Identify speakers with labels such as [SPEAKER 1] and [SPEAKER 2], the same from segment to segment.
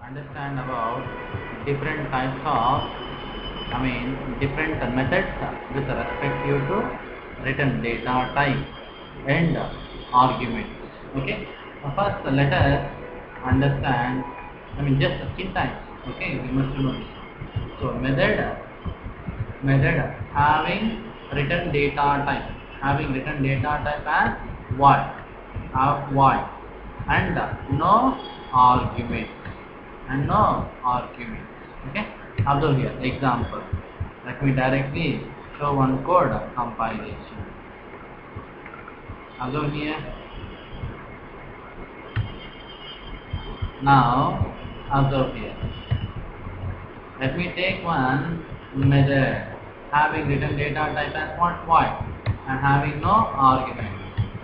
[SPEAKER 1] understand about different types of, different methods with respect to written data type and arguments. Okay. First, let us understand. Just syntax. Okay, we must know this. So, method having written data type, as what, and no argument, okay. Observe here example. Let me directly show one code compilation. Observe here. Now observe here. Let me take one method having written data type as what, and having no argument.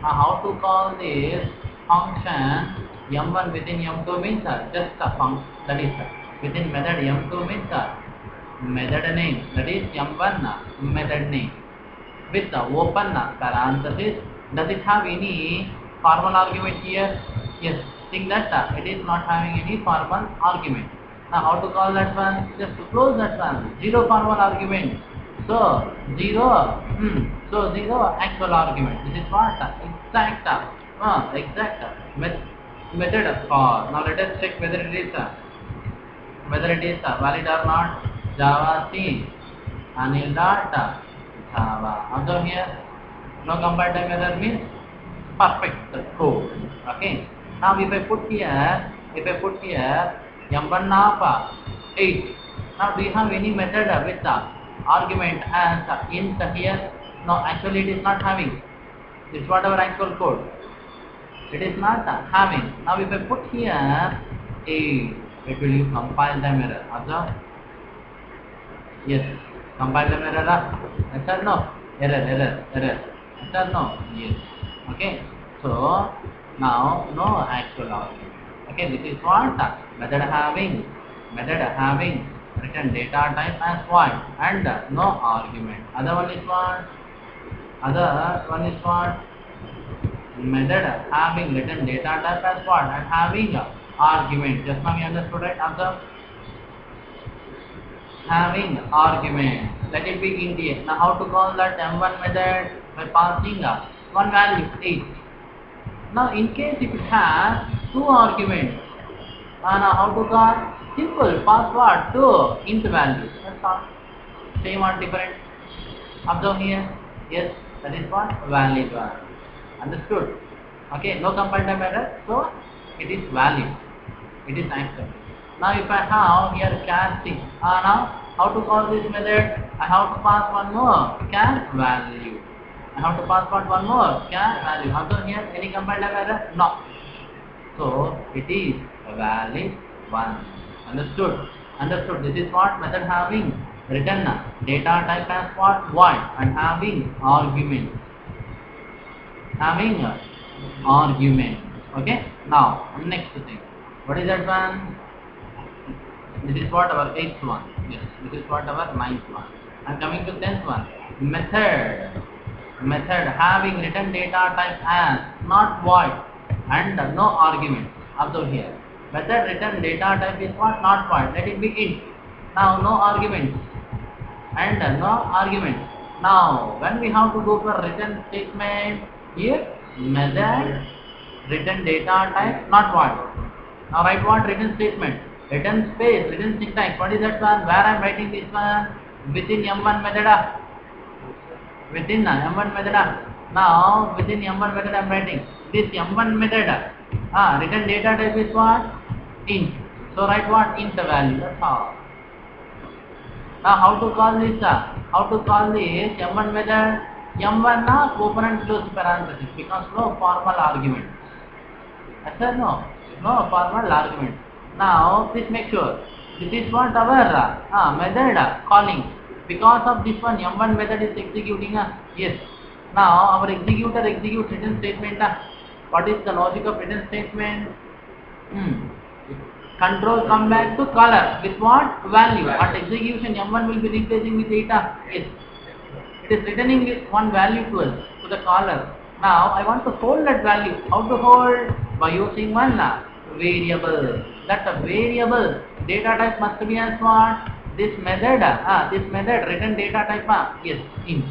[SPEAKER 1] Now how to call this function m1 within m2 means just a function, that is within method m2 means method name, that is m1 method name with open parenthesis. Does it have any formal argument here? Yes, think that it is not having any formal argument. Now how to call that one? Just to close that one. Zero formal argument. So zero actual argument. This is what? Exact method call. Now let us check whether it is valid or not. Java C Anil dot Java. Observe here. No compile time error means perfect code. Okay. Now if I put here m1 of 8. Now do you have any method with argument as int here? No, actually it is not having. This is what our actual code. It is not having. Now if I put here 8, it will use compile time error. Observe. Yes. Compile time error. Yes or no? Error. Yes or no? Yes. Okay. So now no actual argument. Okay, this is what method having written data type as what and no argument. Other one is what? Method having written data type as what and having argument. Just now you understood, right? Observe. Having argument. Let it be int a. Now how to call that m1 method? By passing one value 8. Now in case if it has two arguments, now how to call? Simple, pass what? Two int values. That's all. Same or different? Observe here. Yes, that is what? Valid one. Understood? Okay, no compile time error, so it is valid. It is accepted. Now if I have here casting, now how to call this method? I have to pass one more char value. I have to pass one more char value. Observe here, any compile time error? No. So it is a valid one. Understood? This is what method having written data type as what? Void and having argument. Okay. Now next thing. What is that one? This is what our 8th one. Yes. This is what our 9th one. And coming to 10th one. Method having written data type as not void and no argument. Observe here. Method written data type is what? Not void. Let it be int. Now no arguments and no argument. Now when we have to go for written statement, here method written data type not void. Now write what? Written statement. Written space, written syntax. What is that one? Where I am writing this one? Within m1 method. Within m1 method. Now within m1 method I am writing this m1 method. Written data type is what? Int. So write what? Int value. That's all. Now how to call this? M1 method? M1 open and close parenthesis because no formal argument. Yes or no? No formal argument. Now please make sure this is what our method calling. Because of this one m1 method is executing. Yes. Now our executor executes written statement. What is the logic of written statement? Control come back to caller with what? Value. At execution m1 will be replacing with data. Yes. It is returning with one value to the caller. Now I want to hold that value. How to hold? By using one variable. That variable data type must be as what? This method, return data type, yes, int.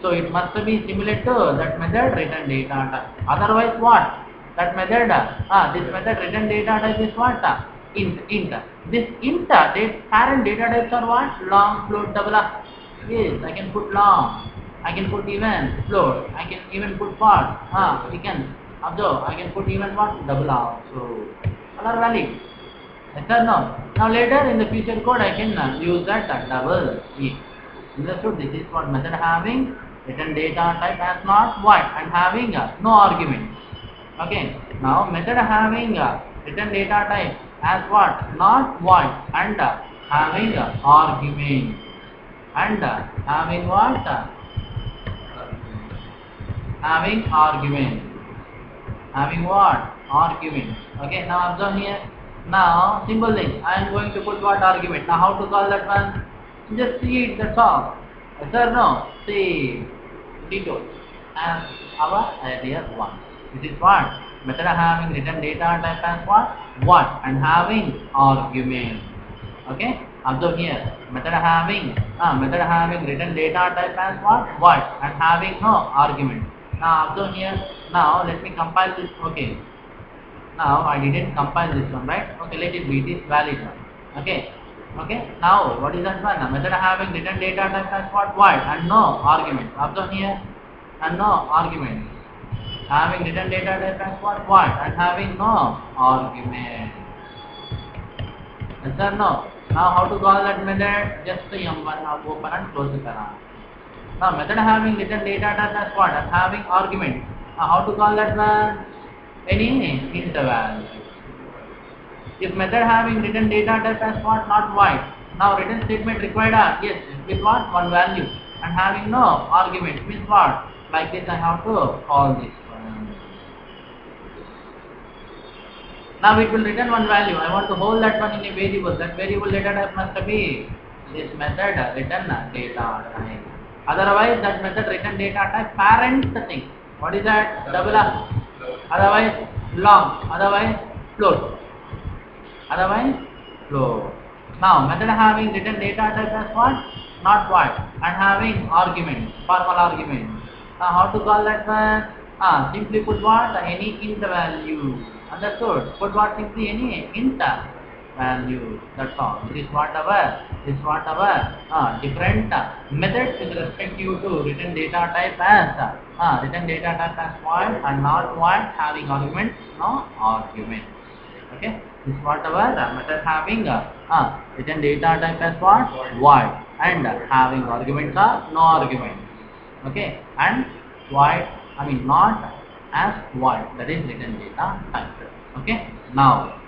[SPEAKER 1] So it must be similar to that method return data type. Otherwise what? That method, this method return data type is what? Int. This int, parent data types are what? Long, float, double up. Yes, I can put long. I can put even float. I can even put part. We can observe. I can put even what? Double R. So all are valid. Yes or no? Now later in the future code I can use that double E. Understood? This is what method having return data type as not void and having no arguments. Okay. Now method having return data type as what? Not void and having argument and having what? Having argument. Having what? Argument. Okay. Now observe here. Now simple thing. I am going to put what argument. Now how to call that one? Just see it. That's all. Yes or no? See. Details as our earlier one. This is what? Method having return data type as what? And having argument. Okay? Observe here. Method having return data type as what? And having no argument. Now observe here. Now let me compile this. Okay. Now I didn't compile this one, right? Okay, let it be. It is valid one. Okay. Okay. Now what is that one? A method having return data type as what? Void and no arguments. Observe here. And no arguments. Having return data type as what? Void and having no argument. Yes or no? Now how to call that method? Just the M1 open and close the param. Now method having return data type as what? And having argument. Now how to call that one? Any interval. If method having return data type as what? Not void. Now return statement required yes, with what? One value. And having no argument means what? Like this I have to call this one. Now it will return one value. I want to hold that one in a variable. That variable data type must be this method return data type. Otherwise that method return data type parent thing. What is that? Double up. Otherwise long. Otherwise float. Otherwise float. Now method having return data type as what? Not void and having argument, formal argument. Now how to call that one? Simply put what? Any int value. Understood? Put what? Simply any int value. That's all. This is what our different methods with respect to return data type as return data type as void and not void, having argument, no argument. Okay. This is what our method having return data type as what? Void and having arguments are no arguments. Okay, and void, not as void, that is return data type. Okay, now